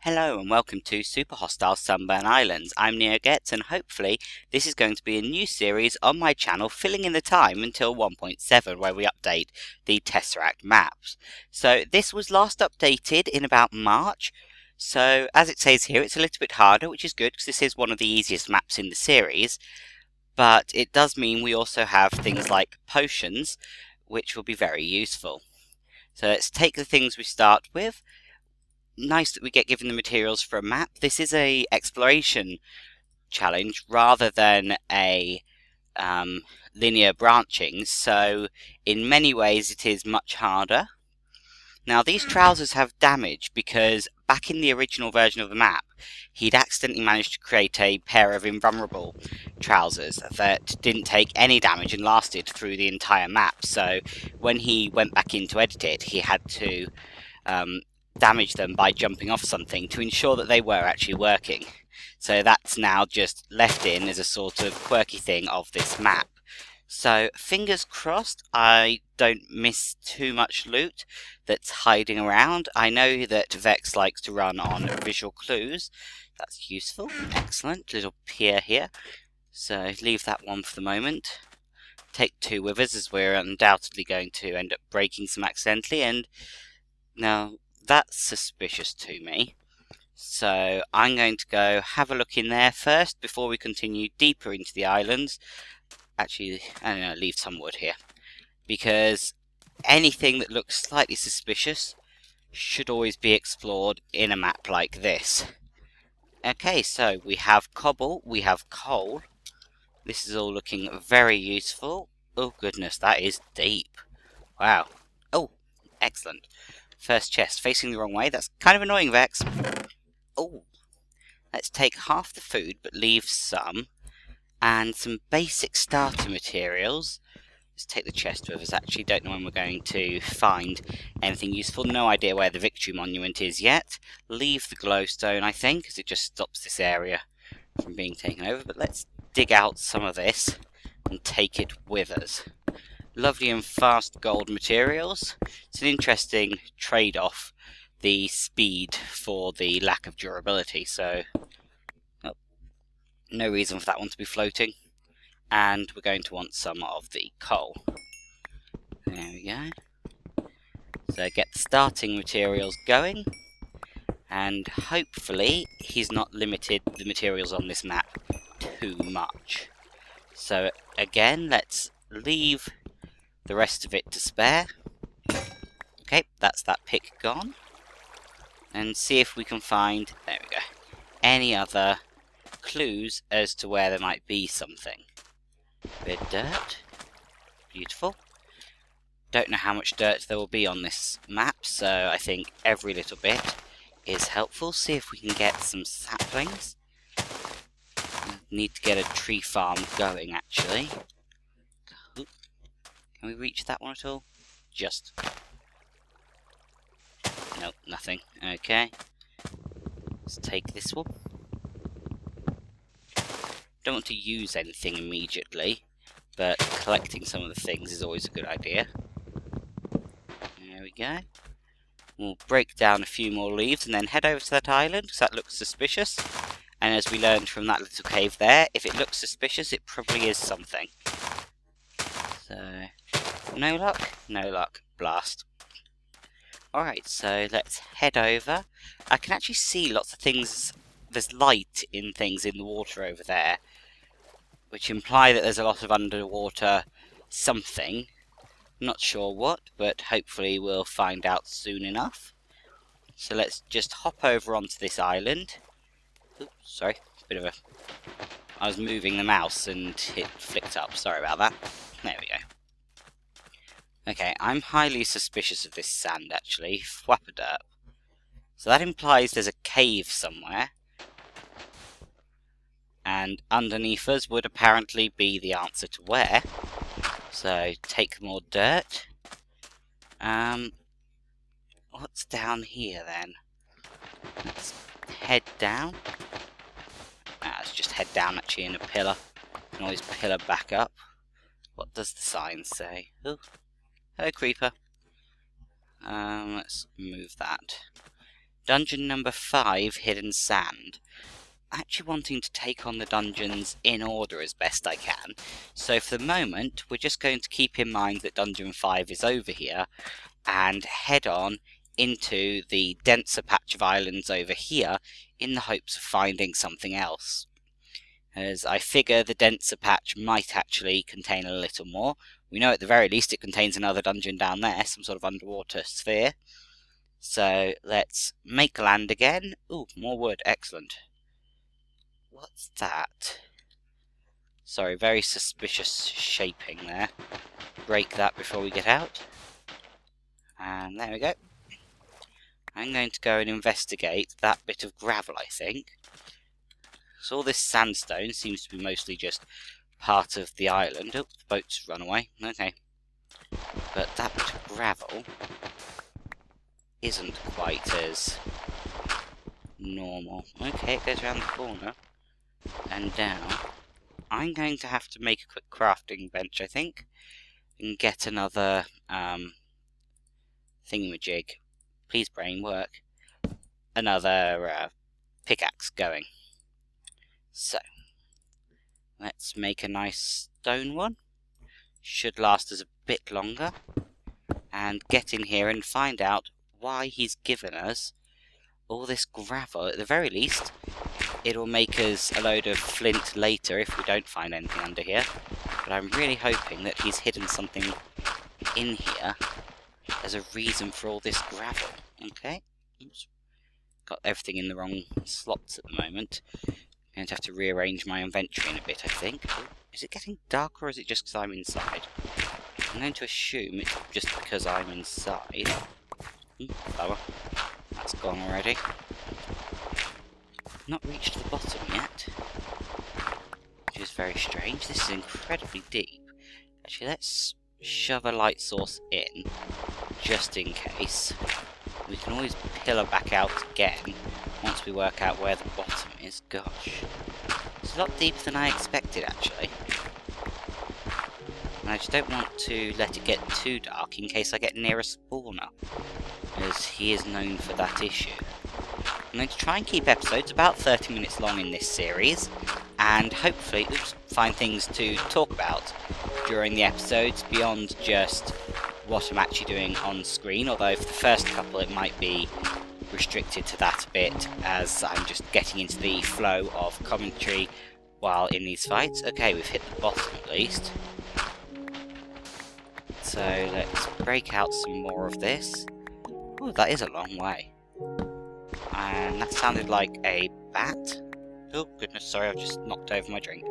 Hello and welcome to Super Hostile Sunburn Islands. I'm NeoGets and hopefully this is going to be a new series on my channel filling in the time until 1.7 where we update the Tesseract maps. So this was last updated in about March. So as it says here, it's a little bit harder, which is good because this is one of the easiest maps in the series. But it does mean we also have things like potions, which will be very useful. So let's take the things we start with. Nice that we get given the materials for a map. This is a exploration challenge rather than a linear branching, so in many ways it is much harder. Now these trousers have damage because back in the original version of the map he'd accidentally managed to create a pair of invulnerable trousers that didn't take any damage and lasted through the entire map, so when he went back in to edit it he had to damage them by jumping off something to ensure that they were actually working. So that's now just left in as a sort of quirky thing of this map. So fingers crossed I don't miss too much loot that's hiding around. I know that Vex likes to run on visual clues. That's useful. Excellent. Little pier here. So leave that one for the moment. Take two with us as we're undoubtedly going to end up breaking some accidentally, and now that's suspicious to me. So I'm going to go have a look in there first before we continue deeper into the islands. Actually, I don't know, leave some wood here. Because anything that looks slightly suspicious should always be explored in a map like this. Okay, so we have cobble, we have coal. This is all looking very useful. Oh goodness, that is deep. Wow. Oh, excellent. First chest, facing the wrong way. That's kind of annoying, Vex. Oh, let's take half the food, but leave some. And some basic starter materials. Let's take the chest with us, actually. Don't know when we're going to find anything useful. No idea where the Victory Monument is yet. Leave the glowstone, I think, because it just stops this area from being taken over. But let's dig out some of this and take it with us. Lovely and fast gold materials. It's an interesting trade-off, the speed for the lack of durability, so no reason for that one to be floating. And we're going to want some of the coal. There we go. So get the starting materials going, and hopefully he's not limited the materials on this map too much. So again, let's leave the rest of it to spare. Okay, that's that pick gone. And see if we can find, there we go, any other clues as to where there might be something. Bit of dirt. Beautiful. Don't know how much dirt there will be on this map, so I think every little bit is helpful. See if we can get some saplings. Need to get a tree farm going, actually. Can we reach that one at all? Just. Nope, nothing. Okay. Let's take this one. Don't want to use anything immediately, but collecting some of the things is always a good idea. There we go. We'll break down a few more leaves and then head over to that island, because that looks suspicious. And as we learned from that little cave there, if it looks suspicious, it probably is something. So, no luck, no luck, blast. Alright, so let's head over. I can actually see lots of things. There's light in things in the water over there, which imply that there's a lot of underwater something. Not sure what, but hopefully we'll find out soon enough. So let's just hop over onto this island. Oops, sorry, bit of a... I was moving the mouse and it flicked up, sorry about that. There we go. Okay, I'm highly suspicious of this sand, actually. Fwapperderp. So that implies there's a cave somewhere. And underneath us would apparently be the answer to where. So, take more dirt. What's down here, then? Let's head down. Let's just head down, actually, in a pillar. Can always pillar back up. What does the sign say? Oh. Hello, creeper. Let's move that. Dungeon number 5, Hidden Sand. Actually wanting to take on the dungeons in order as best I can. So for the moment, we're just going to keep in mind that Dungeon 5 is over here, and head on into the denser patch of islands over here in the hopes of finding something else. As I figure the denser patch might actually contain a little more. We know at the very least it contains another dungeon down there, some sort of underwater sphere. So let's make land again. Ooh, more wood, excellent. What's that? Sorry, very suspicious shaping there. Break that before we get out. And there we go. I'm going to go and investigate that bit of gravel, I think. So all this sandstone seems to be mostly just part of the island. Oh, the boat's run away. Okay. But that bit of gravel isn't quite as normal. Okay, it goes around the corner and down. I'm going to have to make a quick crafting bench, I think, and get another thingamajig. Please, brain, work. Another pickaxe going. So, let's make a nice stone one. Should last us a bit longer. And get in here and find out why he's given us all this gravel. At the very least, it'll make us a load of flint later if we don't find anything under here. But I'm really hoping that he's hidden something in here as a reason for all this gravel. Okay. Oops. Got everything in the wrong slots at the moment. I'm going to have to rearrange my inventory in a bit, I think. Oh, is it getting dark or is it just because I'm inside? I'm going to assume it's just because I'm inside. Flower. That's gone already. Not reached the bottom yet, which is very strange. This is incredibly deep. Actually, let's shove a light source in, just in case. We can always pillar back out again once we work out where the bottom is. Gosh. It's a lot deeper than I expected, actually. And I just don't want to let it get too dark in case I get near a spawner, as he is known for that issue. I'm going to try and keep episodes about 30 minutes long in this series, and hopefully find things to talk about during the episodes beyond just what I'm actually doing on screen, although for the first couple it might be restricted to that a bit, as I'm just getting into the flow of commentary while in these fights. Okay, we've hit the bottom at least. So let's break out some more of this. Oh, that is a long way. And that sounded like a bat. Oh goodness, sorry, I've just knocked over my drink.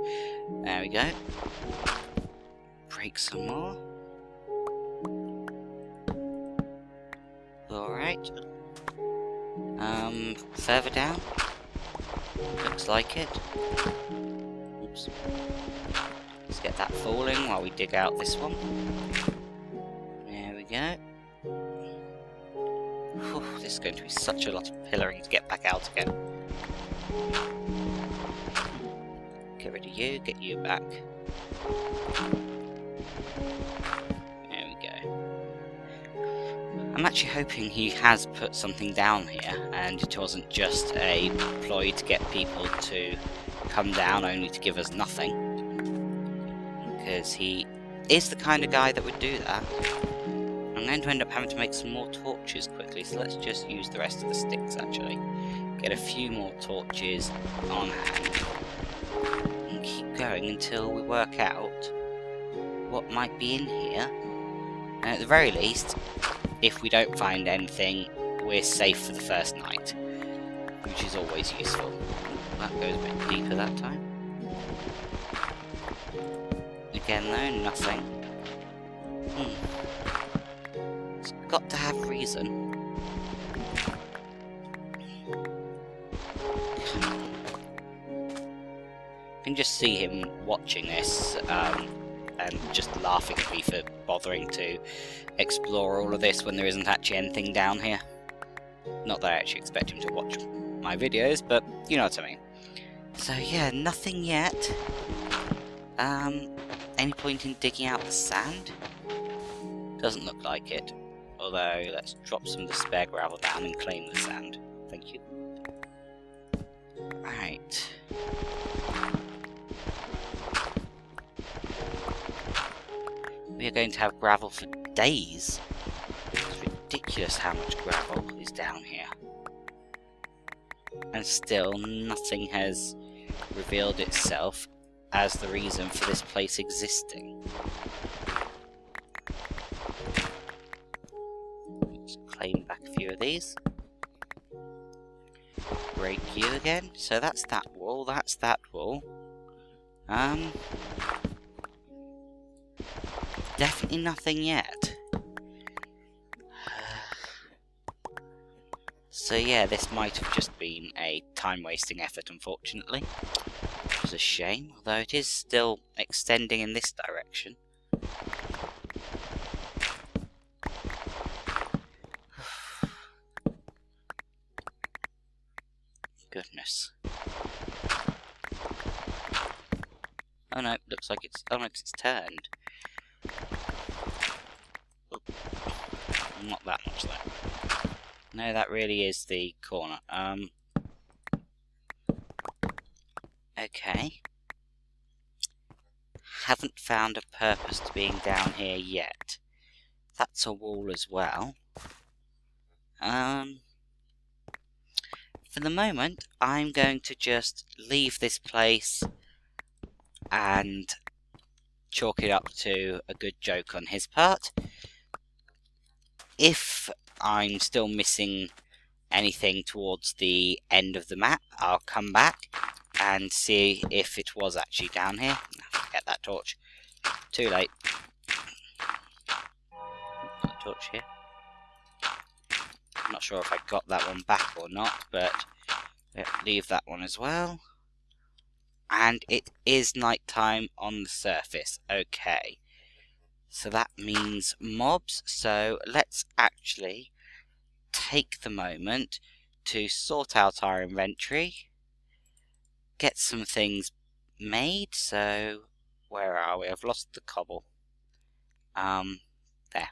There we go. Break some more. Alright. Further down. Looks like it. Oops. Let's get that falling while we dig out this one. There we go. Whew, this is going to be such a lot of pillaring to get back out again. Get rid of you, get you back. There we go. I'm actually hoping he has put something down here, and it wasn't just a ploy to get people to come down only to give us nothing. Because he is the kind of guy that would do that. I'm going to end up having to make some more torches quickly, so let's just use the rest of the sticks actually. Get a few more torches on hand. And keep going until we work out what might be in here. And at the very least, if we don't find anything, we're safe for the first night, which is always useful. That goes a bit deeper that time. Again though, nothing. It's got to have reason. I can just see him watching this, and just laughing at me for bothering to explore all of this when there isn't actually anything down here. Not that I actually expect him to watch my videos, but you know what I mean. So yeah, nothing yet. Any point in digging out the sand? Doesn't look like it. Although, let's drop some of the spare gravel down and claim the sand. thank you. Right. We are going to have gravel for days. It's ridiculous how much gravel is down here. And still, nothing has revealed itself as the reason for this place existing. Let's claim back a few of these. Break you again. So that's that wall, that's that wall. Definitely nothing yet. So yeah, this might have just been a time-wasting effort, unfortunately. Which is a shame, although it is still extending in this direction. Goodness. Oh no, looks like it's... oh no, it's turned. Oh, not that much though. No, that really is the corner. Okay. Haven't found a purpose to being down here yet. That's a wall as well. For the moment, I'm going to just leave this place and chalk it up to a good joke on his part. If I'm still missing anything towards the end of the map, I'll come back and see if it was actually down here. Get that torch. Too late. Put the torch here. I'm not sure if I got that one back or not, but leave that one as well. And it is nighttime on the surface. Okay. So that means mobs. So let's actually take the moment to sort out our inventory. Get some things made. So where are we? I've lost the cobble. There.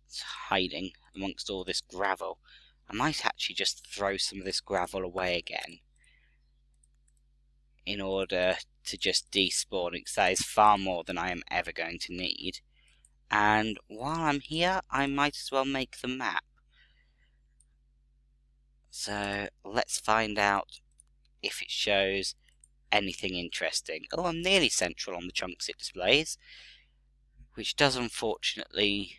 It's hiding amongst all this gravel. I might actually just throw some of this gravel away again in order to just despawn, because that is far more than I am ever going to need. And while I'm here, I might as well make the map. So let's find out if it shows anything interesting. Oh, I'm nearly central on the chunks it displays, which does unfortunately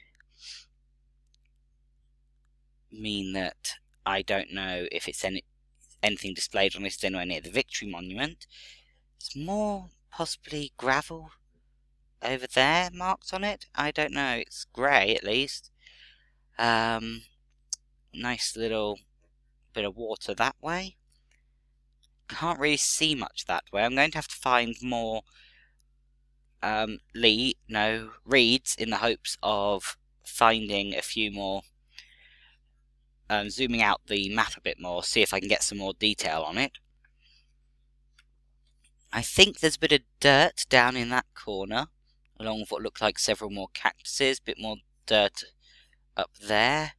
mean that I don't know if it's anything displayed on this anywhere near the Victory Monument. It's more possibly gravel over there marked on it. I don't know, it's grey at least. Nice little bit of water that way. Can't really see much that way. I'm going to have to find more reeds in the hopes of finding a few more, zooming out the map a bit more, see if I can get some more detail on it. I think there's a bit of dirt down in that corner, along with what looks like several more cactuses, a bit more dirt up there.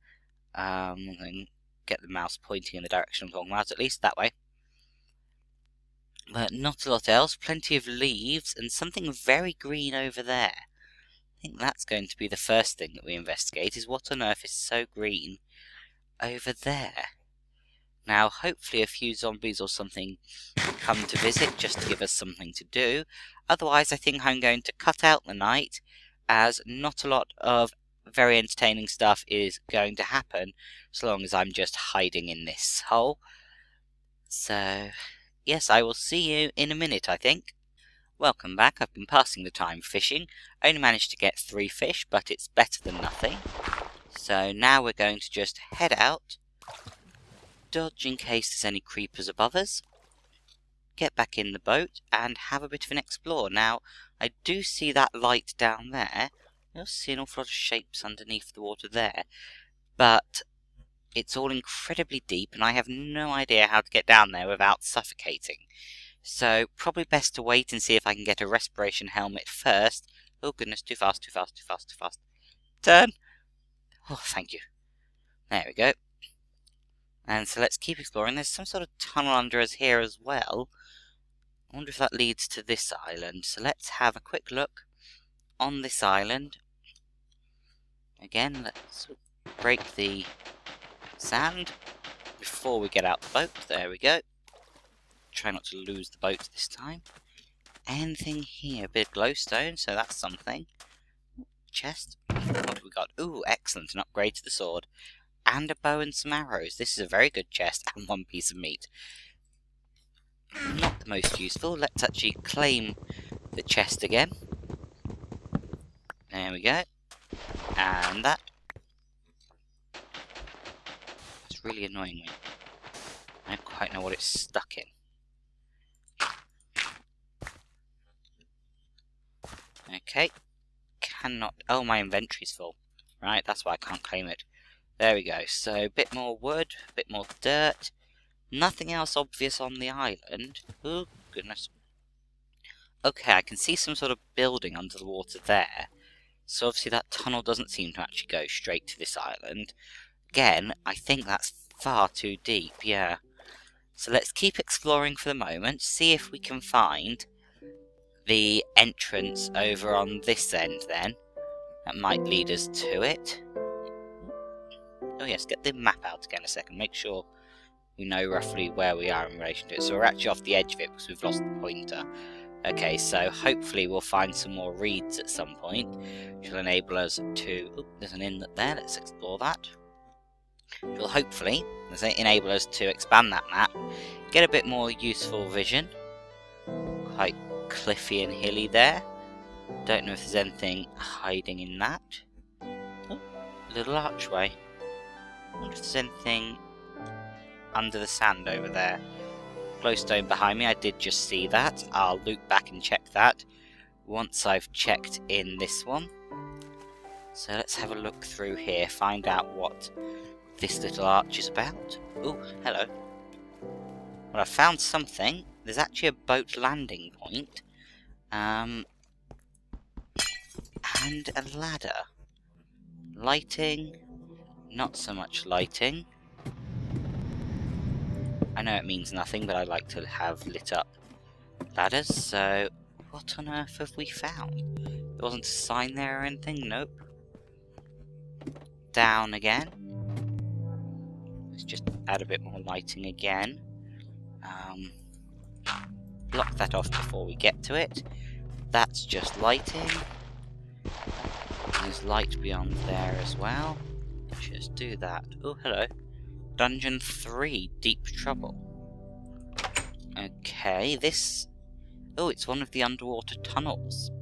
And get the mouse pointing in the direction I'm talking about, at least that way. But not a lot else, plenty of leaves, and something very green over there. I think that's going to be the first thing that we investigate, is what on earth is so green over there. Now, hopefully a few zombies or something come to visit just to give us something to do. Otherwise, I think I'm going to cut out the night, as not a lot of very entertaining stuff is going to happen, so long as I'm just hiding in this hole. So, yes, I will see you in a minute, I think. Welcome back. I've been passing the time fishing. I only managed to get 3 fish, but it's better than nothing. So now we're going to just head out, dodge in case there's any creepers above us, get back in the boat, and have a bit of an explore. Now, I do see that light down there. I also see an awful lot of shapes underneath the water there, but it's all incredibly deep, and I have no idea how to get down there without suffocating. So, probably best to wait and see if I can get a respiration helmet first. Oh goodness, too fast, too fast, too fast, too fast. Turn! Oh, thank you. There we go. And so let's keep exploring. There's some sort of tunnel under us here as well. I wonder if that leads to this island. So let's have a quick look on this island. Again, let's break the sand before we get out the boat. There we go. Try not to lose the boat this time. Anything here? A bit of glowstone, so that's something. Chest. What have we got? Ooh, excellent. An upgrade to the sword. And a bow and some arrows. This is a very good chest and one piece of meat. Not the most useful. Let's actually claim the chest again. There we go. And that. It's really annoying me. I don't quite know what it's stuck in. Okay. Cannot... Oh, my inventory's full. Right, that's why I can't claim it. There we go. So, a bit more wood, a bit more dirt. Nothing else obvious on the island. Oh, goodness. Okay, I can see some sort of building under the water there. So obviously that tunnel doesn't seem to actually go straight to this island. Again, I think that's far too deep, yeah. So let's keep exploring for the moment, see if we can find the entrance over on this end then. That might lead us to it. Oh yes, get the map out again a second, make sure we know roughly where we are in relation to it. So we're actually off the edge of it because we've lost the pointer. Okay, so hopefully we'll find some more reeds at some point, which will enable us to... Oh, there's an inlet there, let's explore that. Which will hopefully, as they enable us to expand that map, get a bit more useful vision. Quite cliffy and hilly there. Don't know if there's anything hiding in that. Oh, little archway. I wonder if there's anything under the sand over there. Glowstone behind me, I did just see that. I'll loop back and check that once I've checked in this one. So let's have a look through here, find out what this little arch is about. Oh, hello. Well, I found something. There's actually a boat landing point. And a ladder. Lighting. Not so much lighting. I know it means nothing, but I like to have lit up ladders, so what on earth have we found? There wasn't a sign there or anything? Nope. Down again. Let's just add a bit more lighting again. Block that off before we get to it. That's just lighting. There's light beyond there as well. Just do that. Oh, hello. Dungeon 3, Deep Trouble. Okay, this... Oh, it's one of the underwater tunnels.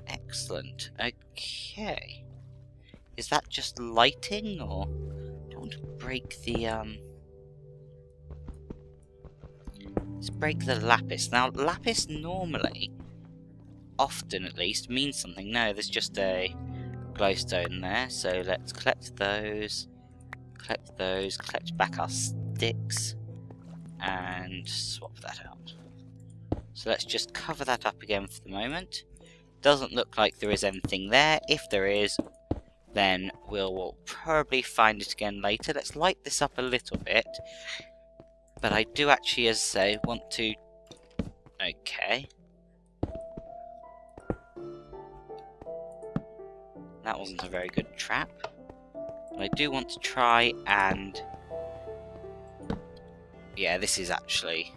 Excellent. Okay. Is that just lighting, or... I don't want to break the, Let's break the lapis. Now, lapis normally, often at least, means something. No, there's just a glowstone there, so let's collect those. Collect back our sticks, and swap that out. So let's just cover that up again for the moment. Doesn't look like there is anything there. If there is, then we'll probably find it again later. Let's light this up a little bit. But I do actually, as I say, want to... Okay. That wasn't a very good trap. But I do want to try and... Yeah, this is actually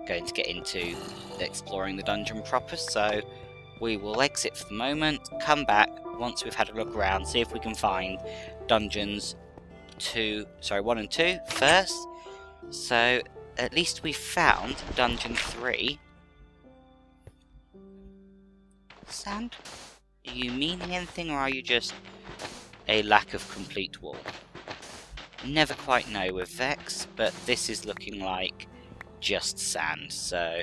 going to get into exploring the dungeon proper, so we will exit for the moment, come back once we've had a look around, see if we can find dungeons 1 and 2 first. So, at least we found dungeon 3. Sand? Are you meaning anything, or are you just a lack of complete wall? Never quite know with Vex, but this is looking like just sand, so...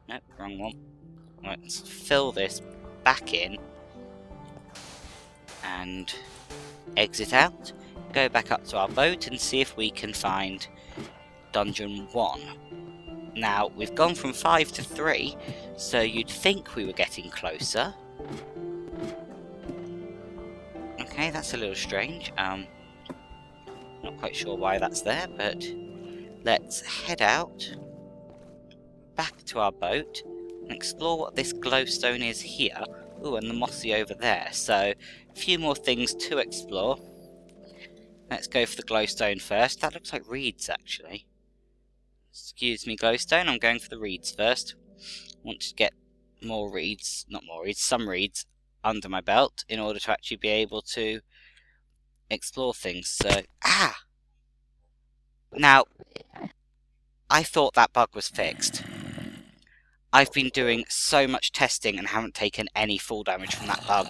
Nope, wrong one. Let's fill this back in and exit out, go back up to our boat and see if we can find Dungeon 1. Now, we've gone from 5 to 3, so you'd think we were getting closer. Okay, that's a little strange. Not quite sure why that's there, but let's head out back to our boat and explore what this glowstone is here. Ooh, and the mossy over there. So, a few more things to explore. Let's go for the glowstone first. That looks like reeds, actually. Excuse me, glowstone. I'm going for the reeds first. I want to get more reeds, not more reeds, some reeds under my belt in order to actually be able to explore things. So, Now, I thought that bug was fixed. I've been doing so much testing and haven't taken any fall damage from that bug.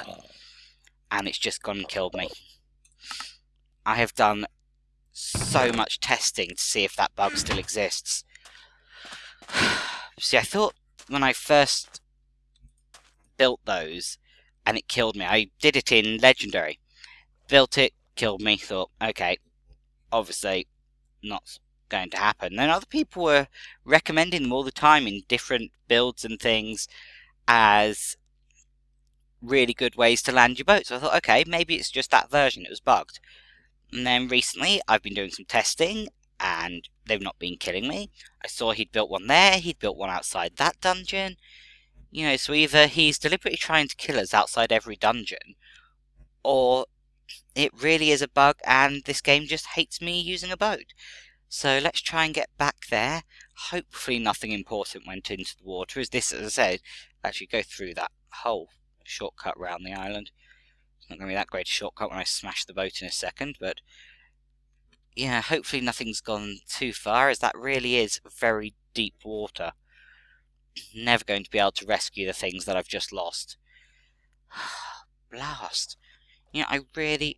And it's just gone and killed me. I have done so much testing to see if that bug still exists. See, I thought when I first built those and it killed me, I did it in Legendary. Built it, killed me, thought, okay, obviously not going to happen. Then other people were recommending them all the time in different builds and things as really good ways to land your boat. So I thought, okay, maybe it's just that version, it was bugged. And then recently I've been doing some testing and they've not been killing me. I saw he'd built one there, he'd built one outside that dungeon. You know, so either he's deliberately trying to kill us outside every dungeon, or it really is a bug and this game just hates me using a boat. So let's try and get back there. Hopefully nothing important went into the water, as this, as I said, actually go through that whole shortcut round the island. It's not going to be that great a shortcut when I smash the boat in a second, but yeah, hopefully nothing's gone too far, as that really is very deep water. Never going to be able to rescue the things that I've just lost. Blast. You know, I really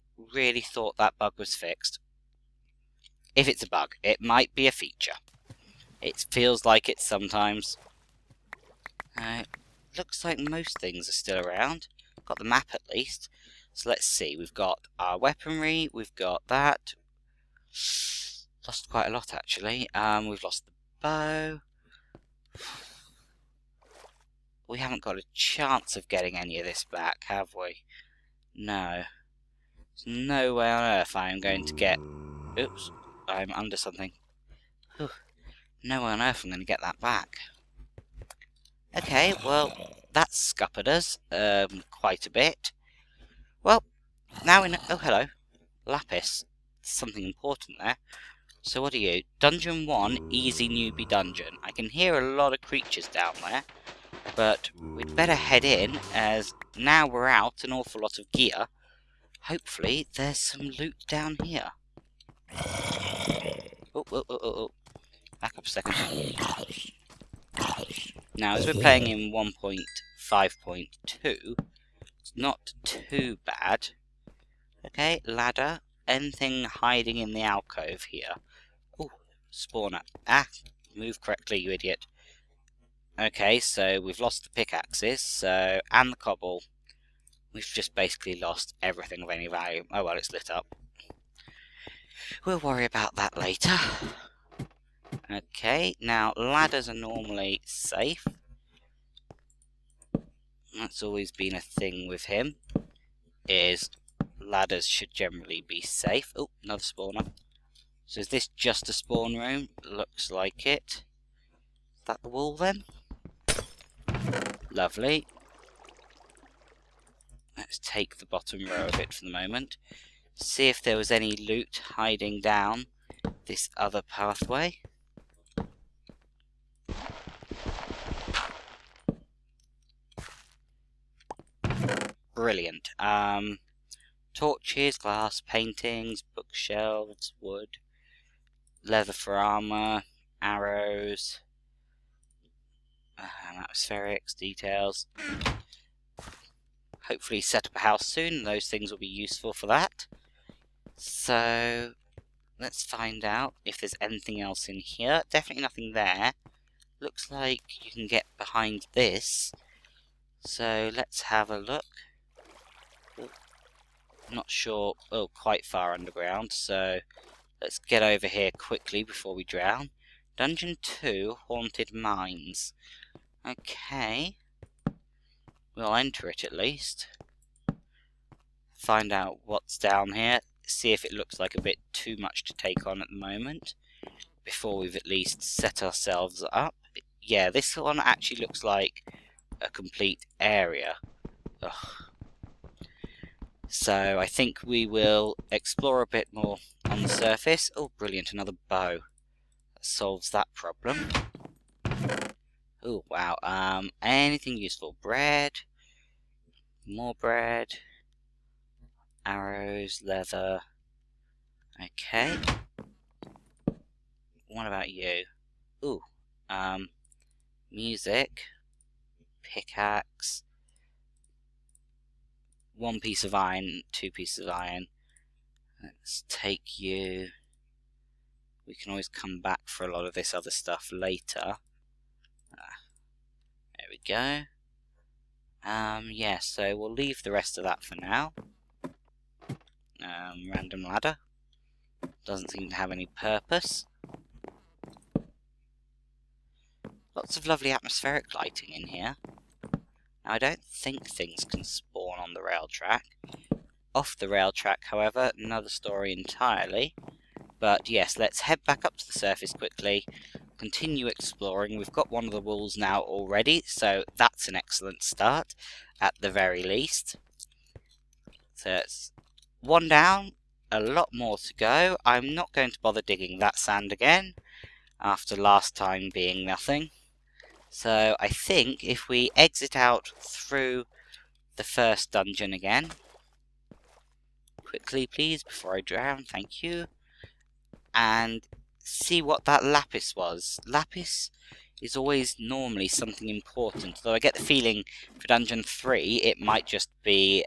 thought that bug was fixed. If it's a bug, it might be a feature. It feels like it sometimes. Looks like most things are still around. Got the map at least. So let's see, we've got our weaponry, we've got that. Lost quite a lot actually. We've lost the bow. We haven't got a chance of getting any of this back, have we? No. There's no way on earth I am going to get... Oops, I'm under something. Whew. No way on earth I'm going to get that back. Okay, well, that scuppered us quite a bit. Well, now we know... Oh, hello. Lapis. Something important there. So what are you? Dungeon 1, easy newbie dungeon. I can hear a lot of creatures down there. But we'd better head in, as now we're out an awful lot of gear. Hopefully there's some loot down here. Oh. Back up a second. Now, as we're playing in 1.5.2, it's not too bad. Okay, ladder. Anything hiding in the alcove here? Oh, spawner. Move correctly, you idiot. Okay, so we've lost the pickaxes, and the cobble. We've just basically lost everything of any value. Oh well, it's lit up. We'll worry about that later. Okay, now ladders are normally safe. That's always been a thing with him, is ladders should generally be safe. Oh, another spawner. So is this just a spawn room? Looks like it. Is that the wall then? Lovely. Let's take the bottom row of it for the moment. See if there was any loot hiding down this other pathway. Brilliant. Torches, glass, paintings, bookshelves, wood, leather for armor, arrows, atmospherics, details. Hopefully set up a house soon, those things will be useful for that. So, let's find out if there's anything else in here. Definitely nothing there. Looks like you can get behind this. So, let's have a look. Not sure, quite far underground, so let's get over here quickly before we drown. Dungeon 2, Haunted Mines. Okay. We'll enter it at least. Find out what's down here. see if it looks like a bit too much to take on at the moment, before we've at least set ourselves up. Yeah, this one actually looks like a complete area. Ugh. So I think we will explore a bit more on the surface. Oh, brilliant, another bow. That solves that problem. Oh, wow. Anything useful? Bread. More bread. Arrows, leather. Okay. What about you? Ooh. Music. Pickaxe. 1 piece of iron, 2 pieces of iron. Let's take you. We can always come back for a lot of this other stuff later. There we go. Yeah, so we'll leave the rest of that for now. Random ladder. Doesn't seem to have any purpose. Lots of lovely atmospheric lighting in here. Now, I don't think things can spawn on the rail track. Off the rail track, however, another story entirely. But yes, let's head back up to the surface quickly, continue exploring. We've got one of the walls now already, so that's an excellent start, at the very least. So it's 1 down, a lot more to go. I'm not going to bother digging that sand again, after last time being nothing. So I think if we exit out through the first dungeon again, quickly please, before I drown, thank you, and see what that lapis was. Lapis is always normally something important, though I get the feeling for Dungeon 3 it might just be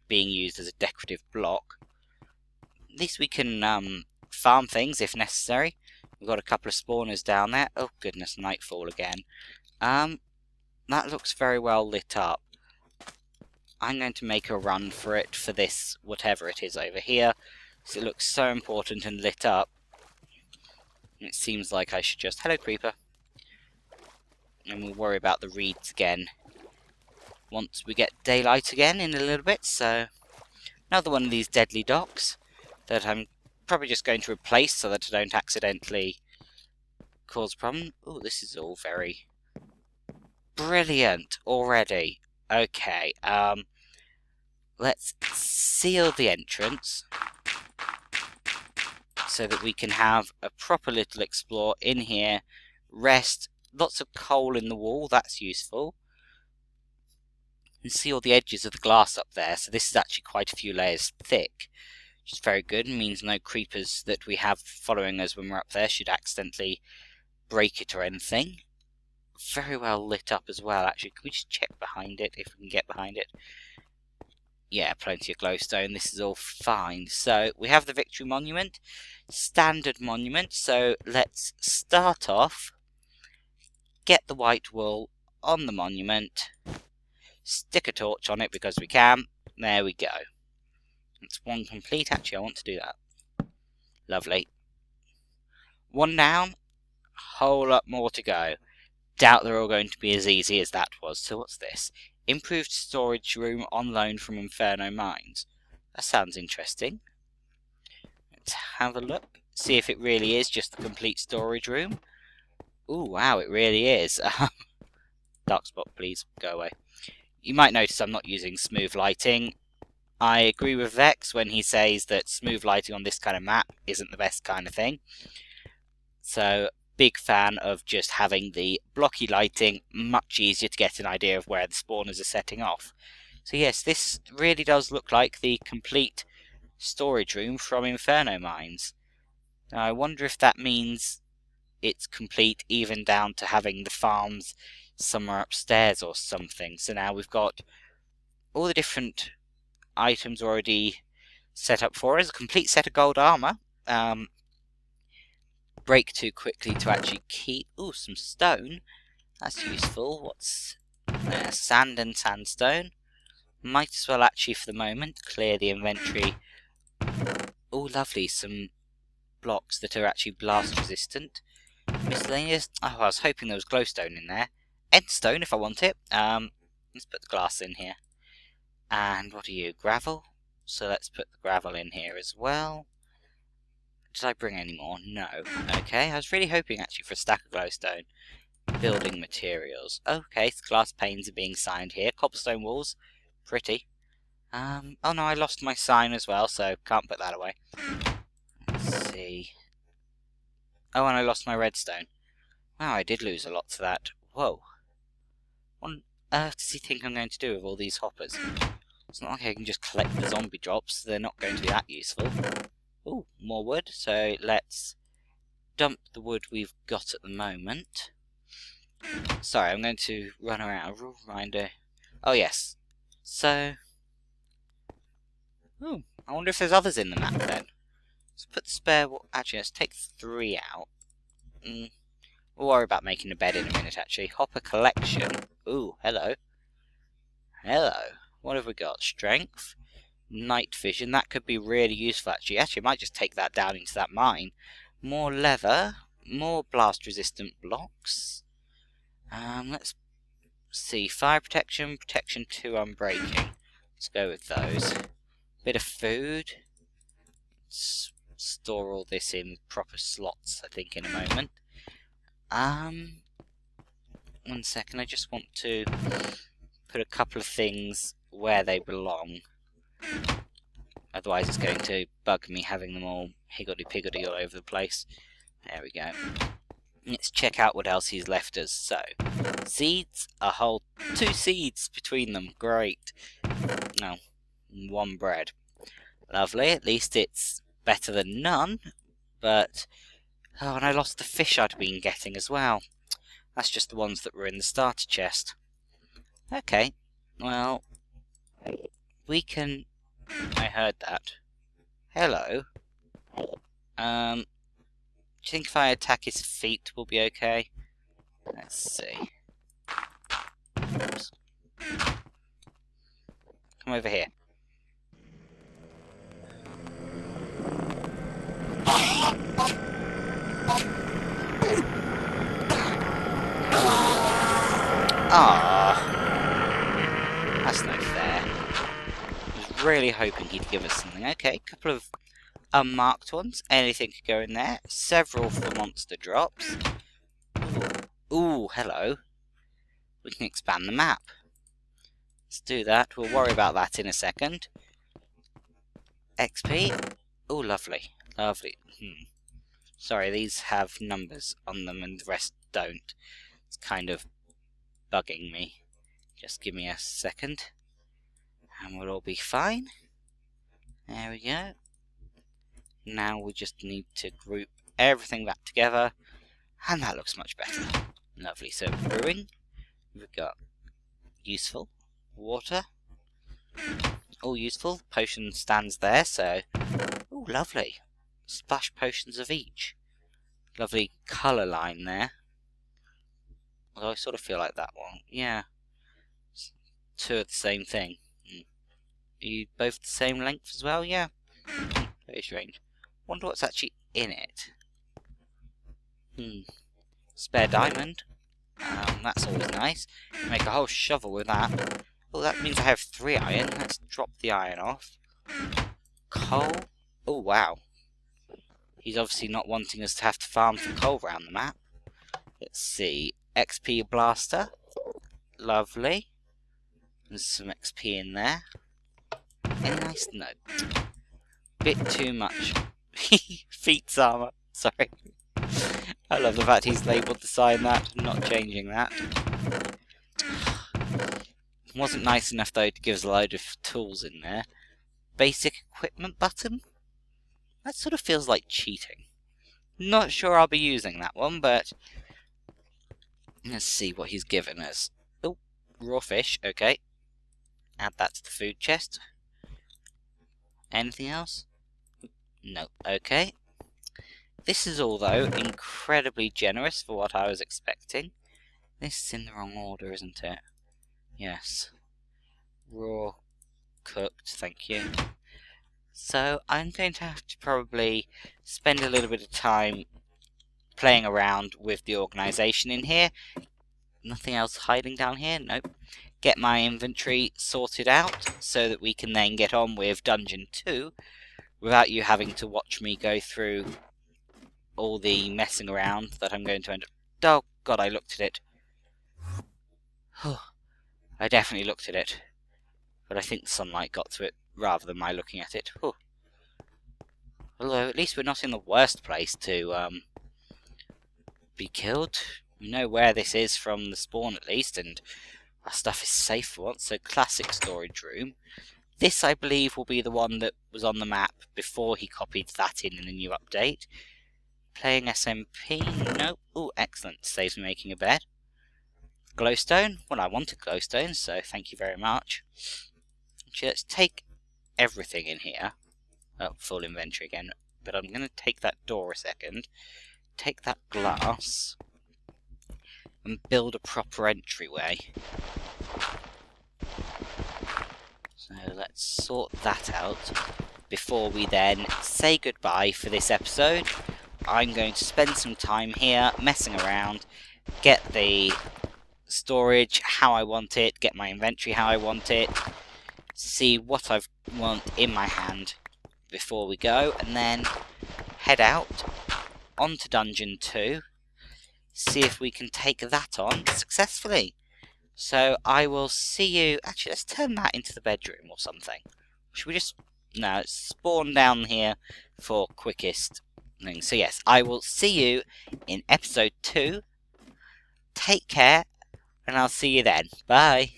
being used as a decorative block. At least we can farm things if necessary. We've got a couple of spawners down there. Oh goodness, nightfall again. That looks very well lit up. I'm going to make a run for it for this, whatever it is over here. It looks so important and lit up. It seems like I should just... Hello, creeper. And we'll worry about the reeds again once we get daylight again in a little bit. So, another one of these deadly docks that I'm probably just going to replace so that I don't accidentally cause a problem. Oh, this is all very brilliant already. Okay, let's seal the entrance so that we can have a proper little explore in here, rest, lots of coal in the wall, that's useful, and see all the edges of the glass up there. So this is actually quite a few layers thick, which is very good, and means no creepers that we have following us when we're up there should accidentally break it or anything. Very well lit up as well, actually. Can we just check behind it, if we can get behind it? Yeah, plenty of glowstone, this is all fine. So, we have the Victory Monument, standard monument, so let's start off, get the white wool on the monument, stick a torch on it because we can, there we go. It's 1 complete, actually I want to do that. Lovely. 1 down, whole lot more to go. Doubt they're all going to be as easy as that was. So what's this? Improved storage room on loan from Inferno Mines. That sounds interesting. Let's have a look. See if it really is just the complete storage room. Ooh, wow, it really is. Dark spot, please, go away. You might notice I'm not using smooth lighting. I agree with Vex when he says that smooth lighting on this kind of map isn't the best kind of thing. So, big fan of just having the blocky lighting, much easier to get an idea of where the spawners are setting off. So yes, this really does look like the complete storage room from Inferno Mines. Now I wonder if that means it's complete even down to having the farms somewhere upstairs or something. So now we've got all the different items already set up for us, a complete set of gold armor. Break too quickly to actually keep. Ooh, some stone. That's useful. What's there? Sand and sandstone. Might as well actually, for the moment, clear the inventory. Oh, lovely. Some blocks that are actually blast resistant. Miscellaneous. Oh, I was hoping there was glowstone in there. Endstone, if I want it. Let's put the glass in here. And what are you? Gravel? so let's put the gravel in here as well. Did I bring any more? No. Okay, I was really hoping actually for a stack of glowstone. Building materials. Okay, so glass panes are being signed here. Cobblestone walls. Pretty. Oh no, I lost my sign as well, so can't put that away. Let's see. Oh, and I lost my redstone. Wow, I did lose a lot to that. Whoa. What on earth does he think I'm going to do with all these hoppers? It's not like I can just collect the zombie drops. They're not going to be that useful. Ooh, more wood. So let's dump the wood we've got at the moment. Sorry, I'm going to run around. Rule Grinder. Oh, yes. So... Ooh, I wonder if there's others in the map then. Let's put the spare... Actually, let's take 3 out. We'll worry about making a bed in a minute, actually. Hopper collection. Ooh, hello. Hello. What have we got? Strength. Night vision. That could be really useful, actually. Actually, I might just take that down into that mine. More leather. More blast-resistant blocks. Let's see. Fire protection. Protection 2 unbreaking. Let's go with those. Bit of food. Let's store all this in proper slots, I think, in a moment. 1 second, I just want to put a couple of things where they belong. Otherwise it's going to bug me having them all higgledy-piggledy all over the place. There we go. Let's check out what else he's left us. So, seeds, a whole 2 seeds between them. Great. No, 1 bread. Lovely, at least it's better than none. But, oh, and I lost the fish I'd been getting as well. That's just the ones that were in the starter chest. Okay, well, we can... I heard that. Hello. Do you think if I attack his feet will be okay? Let's see. Oops. Come over here. Ah, that's no fair. I was really hoping he'd give us something. Okay, a couple of unmarked ones. Anything could go in there. Several for monster drops. Ooh, hello. We can expand the map. Let's do that. We'll worry about that in a second. XP. Ooh, lovely. Lovely. Sorry, these have numbers on them and the rest don't. It's kind of bugging me. Just give me a second and we'll all be fine. There we go. Now we just need to group everything back together and that looks much better. Lovely. So brewing, we've got useful, water, all useful. Potion stands there, so oh, lovely. Splash potions of each. Lovely colour line there. Although I sort of feel like that one. Yeah. 2 of the same thing. Are you both the same length as well? Yeah. Very strange. Wonder what's actually in it. Spare diamond. That's always nice. Make a whole shovel with that. Oh, that means I have 3 iron. Let's drop the iron off. Coal. Oh, wow. He's obviously not wanting us to have to farm for coal around the map. Let's see. XP blaster. Lovely. There's some XP in there. And nice. No. Bit too much. Feats armor. Sorry. I love the fact he's labelled the sign that. I'm not changing that. Wasn't nice enough though to give us a load of tools in there. Basic equipment button? That sort of feels like cheating. Not sure I'll be using that one, but let's see what he's given us. Oh, raw fish, okay. Add that to the food chest. Anything else? No, okay. This is all, though, incredibly generous for what I was expecting. This is in the wrong order, isn't it? Yes. Raw, cooked, thank you. So I'm going to have to probably spend a little bit of time playing around with the organisation in here. Nothing else hiding down here? Nope. get my inventory sorted out so that we can then get on with Dungeon 2 without you having to watch me go through all the messing around that I'm going to end up... Oh god, I looked at it. I definitely looked at it. But I think sunlight got to it rather than my looking at it. Although, at least we're not in the worst place to be killed. We know where this is from the spawn at least, and our stuff is safe for once. So, classic storage room. This, I believe, will be the one that was on the map before he copied that in the new update. Playing SMP? Nope. Oh, excellent. Saves me making a bed. Glowstone? Well, I wanted glowstone, so thank you very much. Actually, let's take everything in here. Oh, full inventory again. But I'm going to take that door a second. Take that glass. And build a proper entryway. So let's sort that out before we then say goodbye for this episode. I'm going to spend some time here messing around, get the storage how I want it, get my inventory how I want it, see what I want in my hand before we go, and then head out onto Dungeon 2, see if we can take that on successfully. So I will see you... Actually, let's turn that into the bedroom or something. Should we just... No, spawn down here for quickest thing. So yes, I will see you in episode 2. Take care, and I'll see you then. Bye.